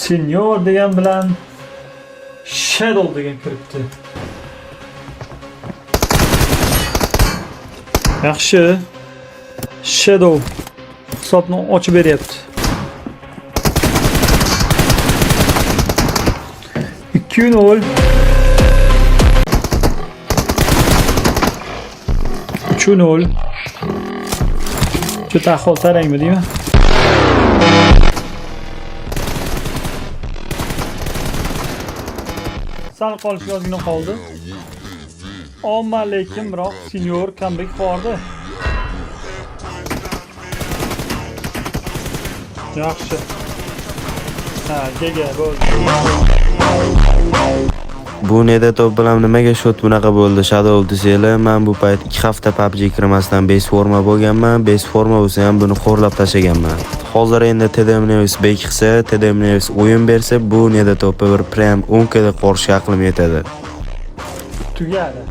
Senior degan bilan Shadow degan kiribdi. Yaxshi. Shadow hisobni ochib beryapti. 2-0. 3-0. Juda ahvol tarangmi deymi? Sal qolish yozgina qoldi. Ammo lekin biroq senior comeback bordi. Yaxshi. Ha, gega bo'ldi. Bu neda top bilan nimaga shot bunaqa bo'ldi? Shadow desanglar, men bu payt 2 hafta PUBG kirmasdan base forma bo'lganman. Base forma bo'lsa ham buni xo'rlab tashaganman. Hozir endi TDMNews bekisa, TDMNews o'yin bersa, bu neda topi bir prem 10 kda qo'rishga aqlim yetadi. Tugadi.